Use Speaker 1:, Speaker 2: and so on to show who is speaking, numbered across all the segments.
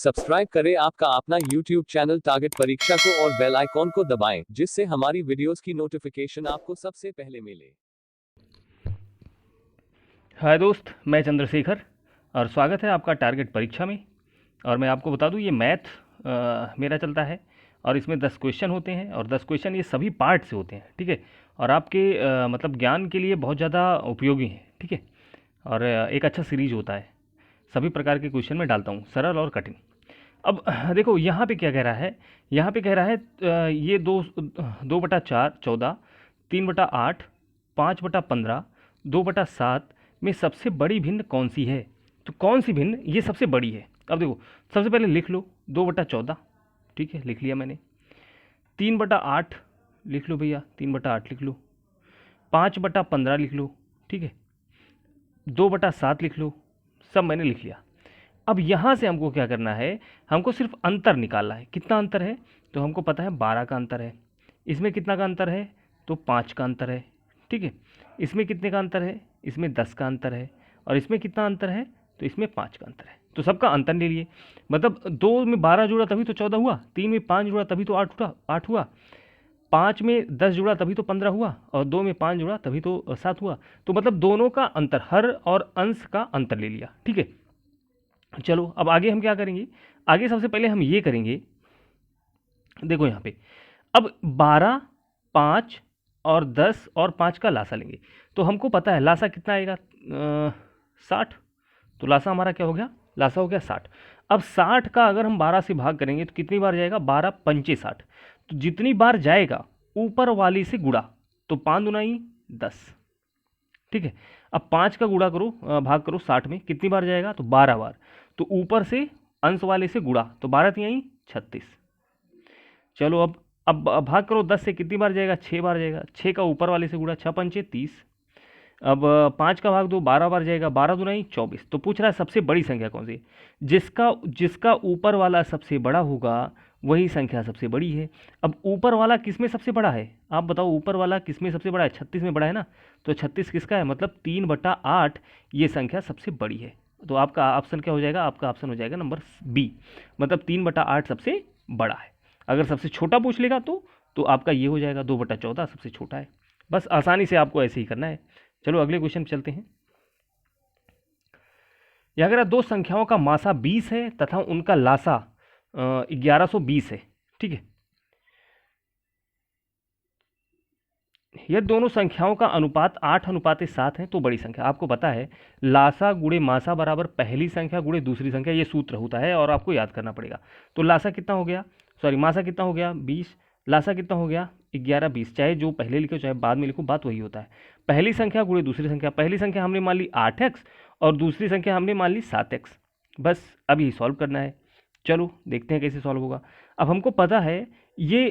Speaker 1: Subscribe करें आपका अपना YouTube चैनल टारगेट परीक्षा को और बेल आइकॉन को दबाएं, जिससे हमारी वीडियोस की नोटिफिकेशन आपको सबसे पहले मिले।
Speaker 2: हाय दोस्त, मैं चंद्रशेखर और स्वागत है आपका टारगेट परीक्षा में। और मैं आपको बता दूं, ये मैथ मेरा चलता है और इसमें 10 क्वेश्चन होते हैं और 10 क्वेश्चन ये सभी पार्ट से होते हैं, ठीक है। और आपके मतलब ज्ञान के लिए बहुत ज़्यादा उपयोगी हैं, ठीक है। और एक अच्छा सीरीज होता है, सभी प्रकार के क्वेश्चन में डालता हूँ, सरल और कठिन। अब देखो यहाँ पे क्या कह रहा है, यहाँ पे कह रहा है ये 2/4 14, 3/8, 5/15, 2/7 में सबसे बड़ी भिन्न कौन सी है। तो कौन सी भिन्न ये सबसे बड़ी है। अब देखो, सबसे पहले लिख लो 2/14, ठीक है, लिख लिया मैंने। 3/8 लिख लो भैया, 3/8 लिख लो। 5/15 लिख लो, ठीक है। 2/7 लिख लो, सब मैंने लिख लिया। अब यहाँ से हमको क्या करना है, हमको सिर्फ अंतर निकालना है। कितना अंतर है, तो हमको पता है 12 का अंतर है। इसमें कितना का अंतर है, तो 5 का अंतर है, ठीक है। इसमें कितने का अंतर है, इसमें 10 का अंतर है। और इसमें कितना अंतर है, तो इसमें 5 का अंतर है। तो सबका अंतर ले लिए। मतलब 2 में 12 जुड़ा तभी तो 14 हुआ, 3 में 5 जुड़ा तभी तो 8 हुआ, 5 में 10 जुड़ा तभी तो 15 हुआ, और 2 में 5 जुड़ा तभी तो 7 हुआ। तो मतलब दोनों का अंतर, हर और अंश का अंतर ले लिया, ठीक है। चलो अब आगे हम क्या करेंगे, आगे सबसे पहले हम ये करेंगे, देखो यहाँ पे अब 12, 5 और 10 और 5 का लासा लेंगे। तो हमको पता है लासा कितना आएगा, 60। तो लासा हमारा क्या हो गया, लासा हो गया 60। अब 60 का अगर हम 12 से भाग करेंगे तो कितनी बार जाएगा, 12 पंचे 60। तो जितनी बार जाएगा ऊपर वाली से गुड़ा, तो 5 दुनाई 10, ठीक है। अब 5 का गुड़ा करो, भाग करो 60 में, कितनी बार जाएगा, तो 12 बार। तो ऊपर से अंश वाले से गुड़ा, तो 12 तिहाई 36। चलो अब भाग करो 10 से, कितनी बार जाएगा, 6 बार जाएगा। 6 का ऊपर वाले से गुड़ा, 6 पंचे 30। अब 5 का भाग दो, 12 बार जाएगा, 12 दुनाई 24। तो पूछ रहा है सबसे बड़ी संख्या कौन सी है। जिसका जिसका ऊपर वाला सबसे बड़ा होगा वही संख्या सबसे बड़ी है। अब ऊपर वाला किस में सबसे बड़ा है, आप बताओ, ऊपर वाला किस में सबसे बड़ा है, 36 में बड़ा है ना। तो 36 किसका है, मतलब 3/8 ये संख्या सबसे बड़ी है। तो आपका ऑप्शन क्या हो जाएगा, आपका ऑप्शन हो जाएगा नंबर बी, मतलब 3/8 सबसे बड़ा है। अगर सबसे छोटा पूछ लेगा तो आपका ये हो जाएगा 2/14 सबसे छोटा है। बस आसानी से आपको ऐसे ही करना है। चलो अगले क्वेश्चन चलते हैं। यह अगर दो संख्याओं का मासा 20 है तथा उनका लासा 1120 है, ठीक है। यह दोनों संख्याओं का अनुपात 8:7 है तो बड़ी संख्या। आपको पता है लासा गुणे मासा बराबर पहली संख्या गुणे दूसरी संख्या, ये सूत्र होता है और आपको याद करना पड़ेगा। तो लासा कितना हो गया, सॉरी मासा कितना हो गया 20, लासा कितना हो गया 1120। चाहे जो पहले लिखो चाहे बाद में लिखो, बात वही होता है। पहली संख्या गुणे दूसरी संख्या, पहली संख्या हमने मान ली 8x और दूसरी संख्या हमने मान ली 7x। बस अब यही सॉल्व करना है। चलो देखते हैं कैसे सॉल्व होगा। अब हमको पता है ये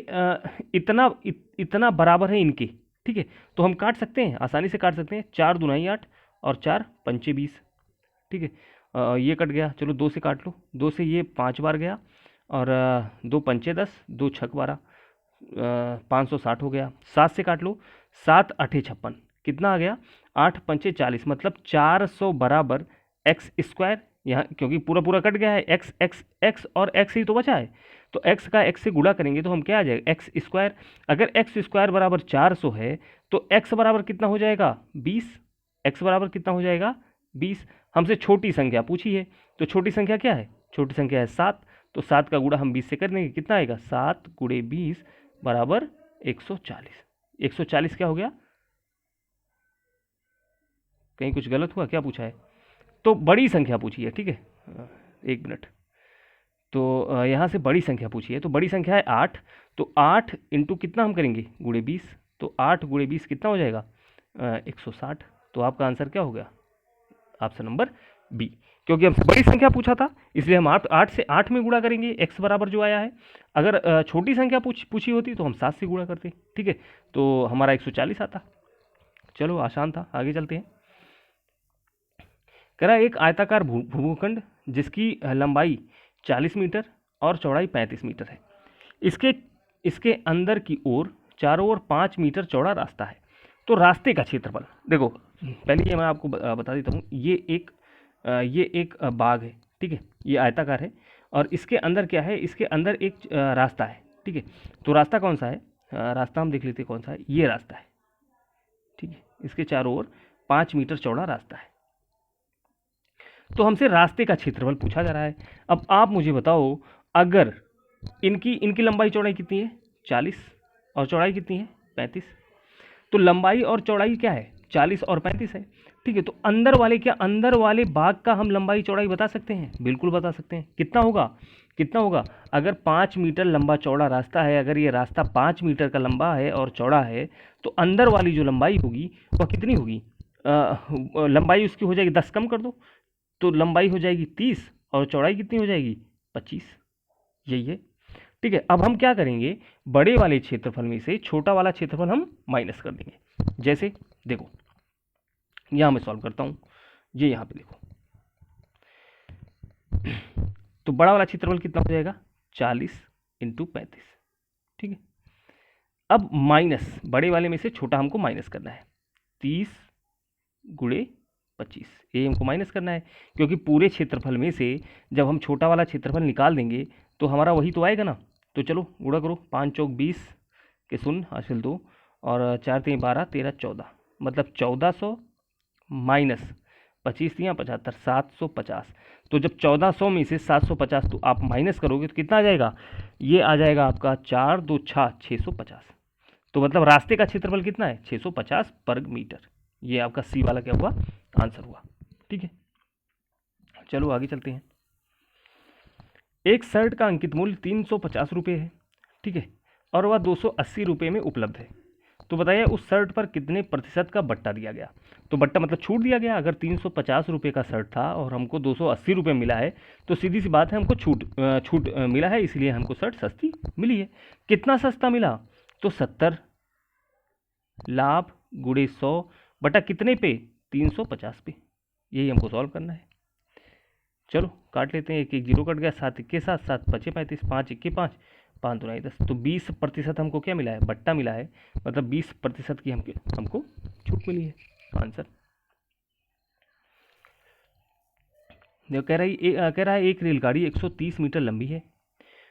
Speaker 2: इतना बराबर है इनके, ठीक है। तो हम काट सकते हैं, आसानी से काट सकते हैं। 4 दुनाई 8 और 4 पंचे 20, ठीक है। ये कट गया, चलो 2 से काट लो, 2 से ये 5 बार गया और 2 पंचे 10, 2 छक 12, 560 हो गया। 7 से काट लो, 7 8 56, कितना आ गया, 8 पंचे 40, मतलब 400 बराबर एक्स स्क्वायर। यहाँ क्योंकि पूरा पूरा कट गया है, एक्स एक्स एक्स और एक्स ही तो बचा है, तो एक्स का एक्स से गुणा करेंगे तो हम क्या आ जाएगा, एक्स स्क्वायर। अगर एक्स स्क्वायर बराबर 400 है तो एक्स बराबर कितना हो जाएगा 20, एक्स बराबर कितना हो जाएगा 20। हमसे छोटी संख्या पूछी है, तो छोटी संख्या क्या है, छोटी संख्या है 7। तो 7 का गुणा हम 20 से कर देंगे, कितना आएगा 7 गुणे 20 बराबर 140। 140 क्या हो गया, कहीं कुछ गलत हुआ, क्या पूछा है, तो बड़ी संख्या पूछी है, ठीक है। एक मिनट, तो यहाँ से बड़ी संख्या पूछी है, तो बड़ी संख्या है 8। तो 8 इंटू कितना हम करेंगे, गुणे 20। तो 8 गुणे 20 कितना हो जाएगा 160। तो आपका आंसर क्या हो गया, ऑप्शन नंबर बी। क्योंकि हमसे बड़ी संख्या पूछा था इसलिए हम 8 से 8 में गुणा करेंगे, एक्स बराबर जो आया है। अगर छोटी संख्या पूछी होती तो हम 7 से गुणा करते, ठीक है। तो हमारा 140 आता। चलो आसान था, आगे चलते हैं। कह रहा है एक आयताकार भूखंड जिसकी लंबाई 40 मीटर और चौड़ाई 35 मीटर है। इसके इसके अंदर की ओर चारों ओर 5 मीटर चौड़ा रास्ता है। तो रास्ते का क्षेत्रफल देखो, पहले ये मैं आपको बता देता हूँ। ये एक बाग है, ठीक है, ये आयताकार है और इसके अंदर क्या है, इसके अंदर एक रास्ता है। ठीक है, तो रास्ता कौन सा है, रास्ता हम देख लेते हैं कौन सा है, ये रास्ता है। ठीक है, इसके चारों ओर 5 मीटर चौड़ा रास्ता है। तो हमसे रास्ते का क्षेत्रफल पूछा जा रहा है। अब आप मुझे बताओ, अगर इनकी इनकी लंबाई चौड़ाई कितनी है 40 और चौड़ाई कितनी है 35, तो लंबाई और चौड़ाई क्या है 40 और 35 है। ठीक है, तो अंदर वाले क्या, अंदर वाले भाग का हम लंबाई चौड़ाई बता सकते हैं, बिल्कुल बता सकते हैं। कितना होगा, कितना होगा, अगर 5 मीटर लंबा चौड़ा रास्ता है, अगर ये रास्ता 5 मीटर का लंबा है और चौड़ा है, तो अंदर वाली जो लंबाई होगी वह कितनी होगी, लंबाई उसकी हो जाएगी 10 कम कर दो, तो लंबाई हो जाएगी 30 और चौड़ाई कितनी हो जाएगी 25, यही है। ठीक है, अब हम क्या करेंगे, बड़े वाले क्षेत्रफल में से छोटा वाला क्षेत्रफल हम माइनस कर देंगे। जैसे देखो, यहाँ मैं सॉल्व करता हूँ, ये यहाँ पे देखो, तो बड़ा वाला क्षेत्रफल कितना हो जाएगा 40 इंटू 35। ठीक है, अब माइनस, बड़े वाले में से छोटा हमको माइनस करना है, 30 गुणे 25, ये हमको माइनस करना है, क्योंकि पूरे क्षेत्रफल में से जब हम छोटा वाला क्षेत्रफल निकाल देंगे तो हमारा वही तो आएगा ना। तो चलो गुणा करो, 5 चौक 20 के शून्य हासिल 2 और 4 3 12 13 14, मतलब 1400 माइनस 25 3 75, 750। तो जब 1400 में से 750 तो आप माइनस करोगे तो कितना आ जाएगा, ये आ जाएगा आपका 4 2 6 650। तो मतलब रास्ते का क्षेत्रफल कितना है 650 वर्ग मीटर। ये आपका सी वाला क्या हुआ, आंसर हुआ। ठीक है, चलो आगे चलते हैं। एक शर्ट का अंकित मूल्य 350 रुपये है। ठीक है, और वह 280 रुपये में उपलब्ध है। तो बताइए उस शर्ट पर कितने प्रतिशत का बट्टा दिया गया। तो बट्टा मतलब छूट दिया गया। अगर 350 रुपये का शर्ट था और हमको 280 रुपये मिला है, तो सीधी सी बात है हमको छूट मिला है, इसलिए हमको शर्ट सस्ती मिली है। कितना सस्ता मिला, तो 70 लाभ गुणे 100 बटा कितने पे 350 पे, यही हमको सॉल्व करना है। चलो काट लेते हैं, एक एक जीरो कट गया, 7 इक्के 7 7 पचे 35, 5 इक्के 5 5 दूना 10, तो 20% हमको क्या मिला है, बट्टा मिला है, मतलब 20% की हमको छूट मिली है। आंसर देखो, कह रहा है एक रेलगाड़ी 130 मीटर लंबी है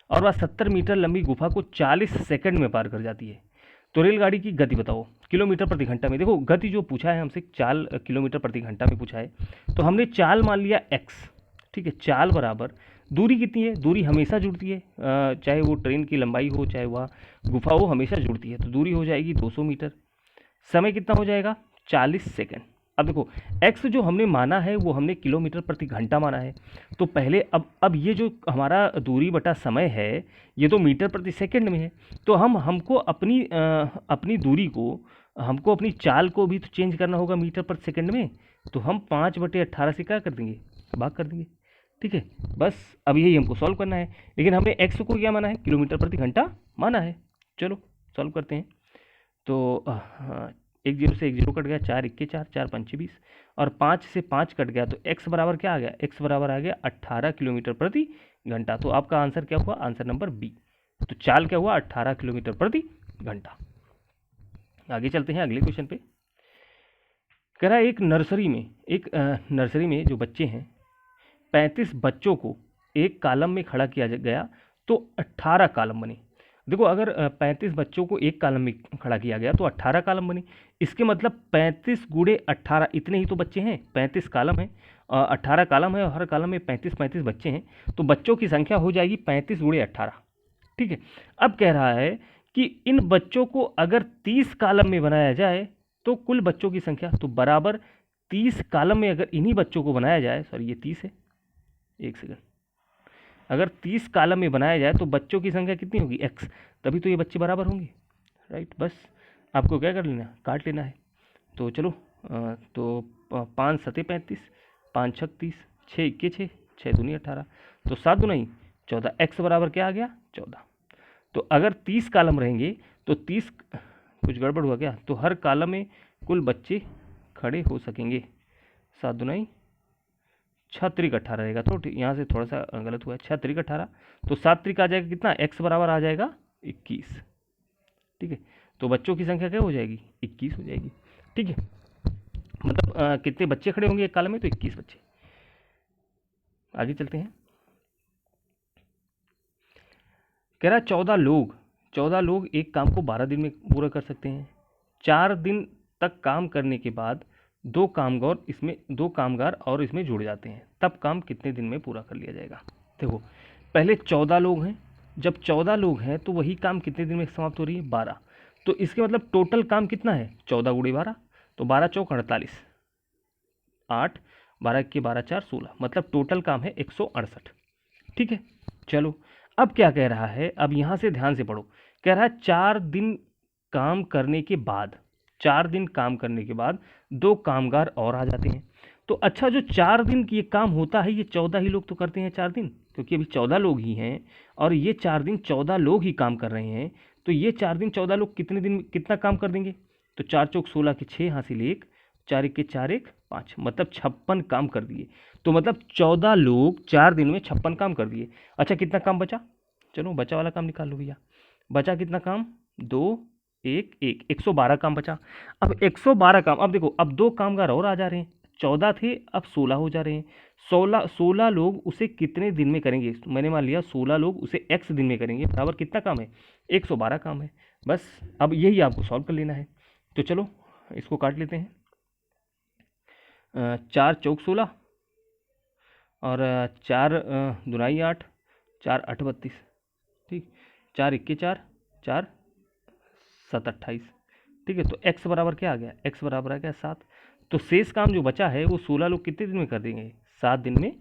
Speaker 2: और वह 70 मीटर लंबी गुफा को 40 सेकंड में पार कर जाती है। तो रेलगाड़ी की गति बताओ किलोमीटर प्रति घंटा में। देखो गति जो पूछा है हमसे, चाल किलोमीटर प्रति घंटा में पूछा है, तो हमने चाल मान लिया x। ठीक है, चाल बराबर दूरी कितनी है, दूरी हमेशा जुड़ती है, चाहे वो ट्रेन की लंबाई हो चाहे वह गुफा हो, हमेशा जुड़ती है, तो दूरी हो जाएगी 200 मीटर। समय कितना हो जाएगा 40 सेकंड। अब देखो x जो हमने माना है वो हमने किलोमीटर प्रति घंटा माना है, तो पहले अब ये जो हमारा दूरी बटा समय है ये तो मीटर प्रति सेकंड में है, तो हमको अपनी दूरी को, हमको अपनी चाल को भी तो चेंज करना होगा मीटर प्रति सेकंड में, तो हम 5/18 से क्या कर देंगे, भाग कर देंगे। ठीक है, बस अब यही हमको सॉल्व करना है, लेकिन हमने x को क्या माना है, किलोमीटर प्रति घंटा माना है। चलो सॉल्व करते हैं। तो 1 जीरो से 1 जीरो कट गया, 4 इक्के 4 4 पंचे 20 और 5 से 5 कट गया, तो x बराबर क्या आ गया, x बराबर आ गया 18 किलोमीटर प्रति घंटा। तो आपका आंसर क्या हुआ, आंसर नंबर बी। तो चाल क्या हुआ 18 किलोमीटर प्रति घंटा। आगे चलते हैं अगले क्वेश्चन पे। कह रहा है एक नर्सरी में जो बच्चे हैं 35 बच्चों को एक कॉलम में खड़ा किया गया तो 18 कॉलम बने। देखो अगर 35 बच्चों को एक कॉलम में खड़ा किया गया तो 18 कॉलम बने, इसके मतलब 35 गुणे 18, इतने ही तो बच्चे हैं, 35 कॉलम है, 18 कॉलम है और हर कॉलम में 35 बच्चे हैं, तो बच्चों की संख्या हो जाएगी 35 गुणे 18। ठीक है, अब कह रहा है कि इन बच्चों को अगर 30 कॉलम में बनाया जाए तो कुल बच्चों की संख्या, तो बराबर 30 कॉलम में अगर इन्हीं बच्चों को बनाया जाए, सॉरी ये 30 है, एक सेकंड, अगर 30 कॉलम में बनाया जाए तो बच्चों की संख्या कितनी होगी x, तभी तो ये बच्चे बराबर होंगे, राइट। बस आपको क्या कर लेना, काट लेना है। तो चलो तो 5 सते 35, 5 छक 30, 6 इक्के 6, 6 दूनी 18, तो 7 दूनी 14, x बराबर क्या आ गया 14। तो अगर 30 कॉलम रहेंगे तो 30, कुछ गड़बड़ हुआ क्या, तो हर कॉलम में कुल बच्चे खड़े हो सकेंगे, 7 दूनी 6 त्रिक 18 रहेगा, तो यहाँ से थोड़ा सा गलत हुआ है, 6 त्रिक 18, तो 7 त्रिक आ जाएगा कितना, x बराबर आ जाएगा 21। ठीक है, तो बच्चों की संख्या क्या हो जाएगी 21 हो जाएगी। ठीक है, मतलब कितने बच्चे खड़े होंगे एक कॉलम में, तो 21 बच्चे। आगे चलते हैं। कह रहा है 14 लोग एक काम को 12 दिन में पूरा कर सकते हैं। 4 दिन तक काम करने के बाद 2 कामगार और इसमें जुड़ जाते हैं, तब काम कितने दिन में पूरा कर लिया जाएगा। देखो पहले 14 लोग हैं, जब 14 लोग हैं तो वही काम कितने दिन में समाप्त हो रही है, 12। तो इसके मतलब टोटल काम कितना है, 14 गुणे 12, तो 12 चौक 48, 8, 12 के 12 4 16, मतलब टोटल काम है 168। ठीक है, चलो अब क्या कह रहा है, अब यहाँ से ध्यान से पढ़ो। कह रहा है 4 दिन काम करने के बाद, 4 दिन काम करने के बाद 2 कामगार और आ जाते हैं। तो अच्छा, जो 4 दिन ये काम होता है ये 14 ही लोग तो करते हैं 4 दिन, क्योंकि अभी 14 लोग ही हैं और ये 4 दिन 14 लोग ही काम कर रहे हैं। तो ये 4 दिन 14 लोग कितने दिन कितना काम कर देंगे, तो 4 चौक 16 के 6 हासिल 1, 4 1 के 4 1 5, मतलब 56 काम कर दिए। तो मतलब 14 लोग 4 दिन में 56 काम कर दिए। अच्छा कितना काम बचा, चलो बचा वाला काम निकाल लो भैया। बचा कितना काम, 2 1 1, 112 काम बचा। अब 112 काम, अब देखो अब 2 कामगार और आ जा रहे हैं, 14 थे अब 16 हो जा रहे हैं। 16 लोग उसे कितने दिन में करेंगे, मैंने मान लिया 16 लोग उसे x दिन में करेंगे, बराबर कितना काम है, 112 काम है। बस अब यही आपको सॉल्व कर लेना है। तो चलो इसको काट लेते हैं। 4 चौक 16 और 4 दुनाई 8, 4 8 32, ठीक, 4 1 के 4, 4 7 28। ठीक है, तो x बराबर क्या आ गया, x बराबर आ गया 7। तो शेष काम जो बचा है वो 16 लोग कितने दिन में कर देंगे, 7 दिन में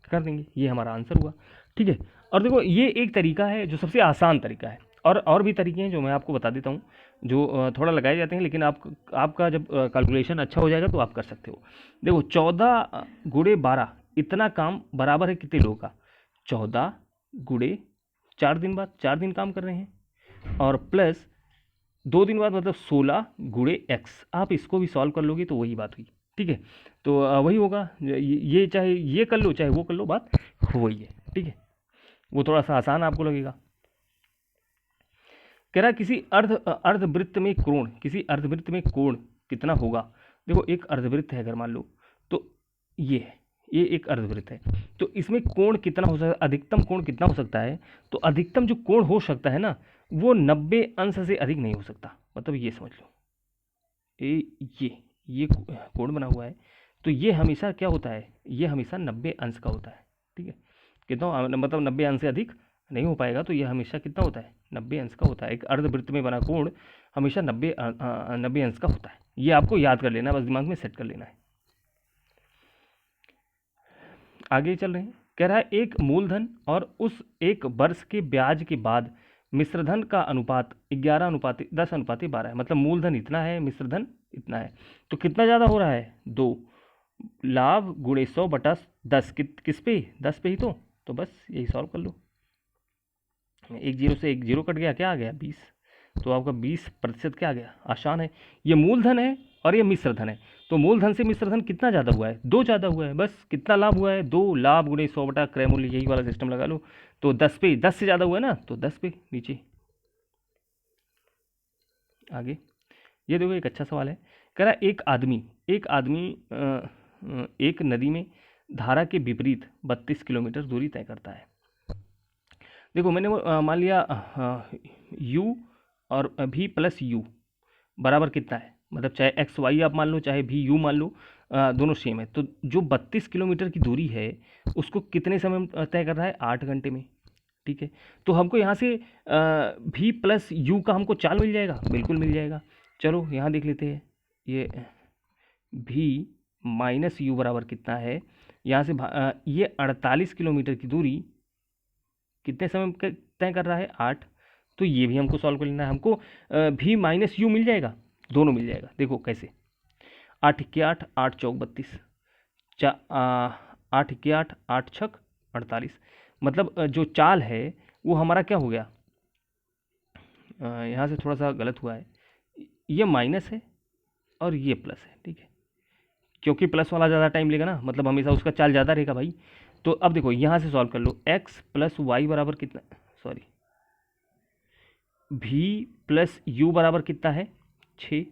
Speaker 2: कर देंगे। ये हमारा आंसर हुआ। ठीक है, और देखो ये एक तरीका है जो सबसे आसान तरीका है, और भी तरीके हैं जो मैं आपको बता देता हूँ, जो थोड़ा लगाए जाते हैं, लेकिन आपका जब कैलकुलेशन अच्छा हो जाएगा तो आप कर सकते हो। देखो 14 गुणे 12 इतना काम बराबर है कितने लोगों का, 14 गुणे 4 दिन बाद, 4 दिन काम कर रहे हैं, और प्लस 2 दिन बाद मतलब 16 गुणे x। आप इसको भी सॉल्व कर लोगे तो वही बात हुई। ठीक है, तो वही होगा, ये चाहे ये कर लो चाहे वो कर लो, बात वही है। ठीक है, वो थोड़ा सा आसान आपको लगेगा। कह रहा है किसी अर्धवृत्त में कोण, किसी अर्धवृत्त में कोण कितना होगा। देखो एक अर्धवृत्त है अगर मान लो, तो ये एक अर्धवृत्त है, तो इसमें कोण कितना हो सकता है, अधिकतम कोण कितना हो सकता है। तो अधिकतम जो कोण हो सकता है ना वो 90 अंश से अधिक नहीं हो सकता। मतलब ये समझ लो, ये कोण बना हुआ है, तो ये हमेशा क्या होता है, ये हमेशा 90 अंश का होता है। ठीक है, कितना मतलब 90 अंश से अधिक नहीं हो पाएगा, तो ये हमेशा कितना होता है, 90 अंश का होता है। एक अर्धवृत्त में बना कोण हमेशा 90 अंश का होता है। ये आपको याद कर लेना, बस दिमाग में सेट कर लेना है। आगे चल रहे हैं। कह रहा है एक मूलधन और उस एक वर्ष के ब्याज के बाद मिश्रधन का अनुपात 11:10:12 है। मतलब मूलधन इतना है, मिश्रधन इतना है, तो कितना ज़्यादा हो रहा है, 2। लाभ गुणे 100/10 किस पे, 10 पे ही। तो बस यही सॉल्व कर लो। एक जीरो से एक जीरो कट गया, क्या आ गया, 20। तो आपका 20% क्या आ गया, आसान है। ये मूलधन है और ये मिश्रधन है, तो मूलधन से मिश्रधन कितना ज़्यादा हुआ है, 2 ज़्यादा हुआ है। बस कितना लाभ हुआ है, 2। लाभ गुणे 100 क्रय मूल्य, यही वाला सिस्टम लगा लो। तो 10 पे, 10 से ज़्यादा हुआ है ना, तो 10 पे नीचे। आगे ये देखो एक अच्छा सवाल है। कह रहा है एक आदमी एक नदी में धारा के विपरीत 32 किलोमीटर दूरी तय करता है। देखो मैंने मान लिया u और v प्लस u बराबर कितना है, मतलब चाहे एक्स वाई आप मान लो, चाहे भी यू मान लो, दोनों सेम है। तो जो 32 किलोमीटर की दूरी है उसको कितने समय में तय कर रहा है, 8 घंटे में। ठीक है, तो हमको यहाँ से भी प्लस यू का हमको चाल मिल जाएगा, बिल्कुल मिल जाएगा। चलो यहाँ देख लेते हैं, ये भी माइनस यू बराबर कितना है, यहाँ से ये 48 किलोमीटर की दूरी कितने समय में तय कर रहा है, 8। तो ये भी हमको सॉल्व कर लेना है। हमको भी माइनस यू मिल जाएगा, दोनों मिल जाएगा। देखो कैसे, 8 के 8, 8 चौक 32, 8 के 8, 8 छक 48। मतलब जो चाल है वो हमारा क्या हो गया, यहाँ से थोड़ा सा गलत हुआ है, ये माइनस है और ये प्लस है। ठीक है, क्योंकि प्लस वाला ज़्यादा टाइम लेगा ना, मतलब हमेशा उसका चाल ज़्यादा रहेगा भाई। तो अब देखो यहाँ से सॉल्व कर लो, x प्लस वाई बराबर कितना, सॉरी v प्लस यू बराबर कितना है, 6,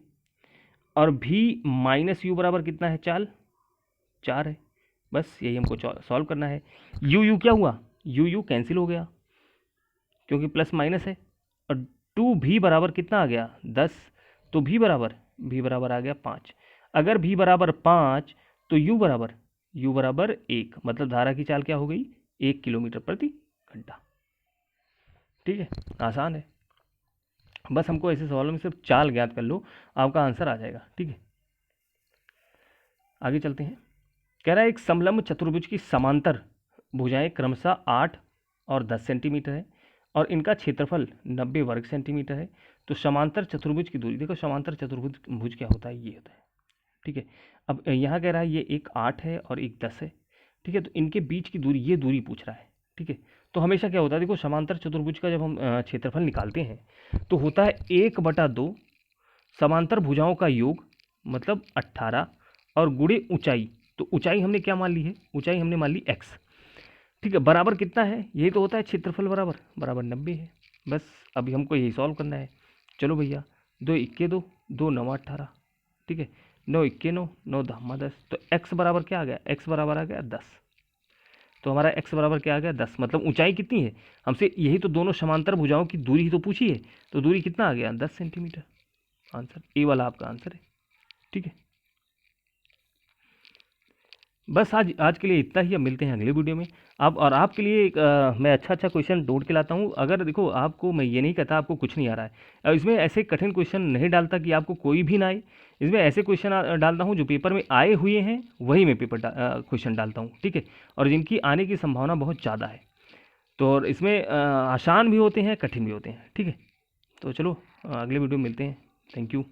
Speaker 2: और v माइनस यू बराबर कितना है, 4 है। बस यही हमको सॉल्व करना है। यू क्या हुआ, यू कैंसिल हो गया, क्योंकि प्लस माइनस है। और 2v बराबर कितना आ गया 10, तो v बराबर आ गया 5। अगर v बराबर 5 तो u बराबर 1, मतलब धारा की चाल क्या हो गई 1 किलोमीटर प्रति घंटा। ठीक है, आसान है। बस हमको ऐसे सवालों में सिर्फ चाल ज्ञात कर लो, आपका आंसर आ जाएगा। ठीक है, आगे चलते हैं। कह रहा है एक समलंब चतुर्भुज की समांतर भुजाएं क्रमशः 8 और 10 सेंटीमीटर है और इनका क्षेत्रफल 90 वर्ग सेंटीमीटर है। तो समांतर चतुर्भुज की दूरी, देखो समांतर चतुर्भुज क्या होता है, ये होता है। ठीक है, अब यहाँ कह रहा है ये एक 8 है और एक 10 है। ठीक है, तो इनके बीच की दूरी, ये दूरी पूछ रहा है। ठीक है, तो हमेशा क्या होता है, देखो समांतर चतुर्भुज का जब हम क्षेत्रफल निकालते हैं तो होता है 1/2 समांतर भुजाओं का योग, मतलब 18, और गुणे ऊंचाई। तो ऊंचाई हमने क्या मान ली है, ऊंचाई हमने मान ली x। ठीक है, बराबर कितना है, यही तो होता है क्षेत्रफल बराबर 90 है। बस अभी हमको यही सॉल्व करना है। चलो भैया, 2 इक्के 2, 2 9 18। ठीक है, 9 इक्के 9, 9 10 10। तो x बराबर क्या आ गया, x बराबर आ गया 10। तो हमारा x बराबर क्या आ गया 10, मतलब ऊंचाई कितनी है हमसे, यही तो दोनों समांतर भुजाओं की दूरी ही तो पूछी है। तो दूरी कितना आ गया 10 सेंटीमीटर। आंसर ए वाला आपका आंसर है। ठीक है, बस आज के लिए इतना ही। अब मिलते हैं अगले वीडियो में। अब और आपके लिए मैं अच्छा क्वेश्चन ढूंढ के लाता हूँ। अगर देखो, आपको मैं ये नहीं कहता आपको कुछ नहीं आ रहा है, इसमें ऐसे कठिन क्वेश्चन नहीं डालता कि आपको कोई भी ना आए। इसमें ऐसे क्वेश्चन डालता हूँ जो पेपर में आए हुए हैं, वही मैं क्वेश्चन डालता हूँ। ठीक है, और जिनकी आने की संभावना बहुत ज़्यादा है। तो और इसमें आसान भी होते हैं, कठिन भी होते हैं। ठीक है, तो चलो अगले वीडियो में मिलते हैं। Thank you.